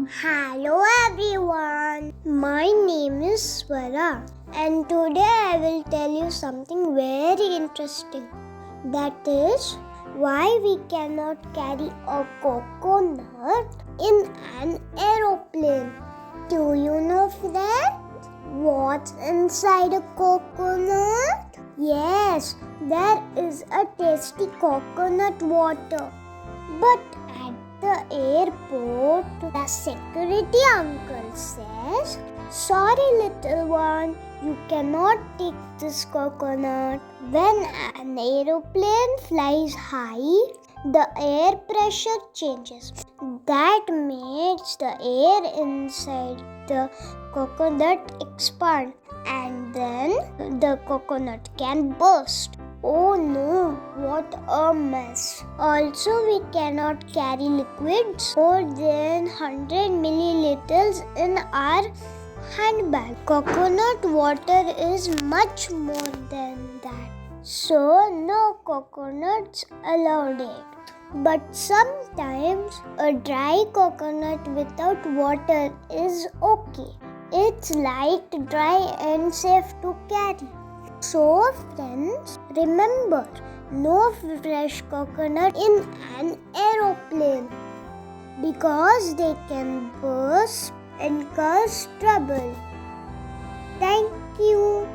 Hello everyone, my name is Swara and today I will tell you something very interesting. That is why we cannot carry a coconut in an aeroplane. Do you know that? What's inside a coconut? Yes, there is a tasty coconut water. But at the airport, the security uncle says, "Sorry, little one, you cannot take this coconut." When an aeroplane flies high, the air pressure changes. That makes the air inside the coconut expand, and then the coconut can burst. Oh no, what a mess. Also, we cannot carry liquids more than 100 milliliters in our handbag. Coconut water is much more than that. So, no coconuts allowed it. But sometimes a dry coconut without water is okay. It's light, dry and safe to carry. So friends, remember, no fresh coconut in an aeroplane because they can burst and cause trouble. Thank you.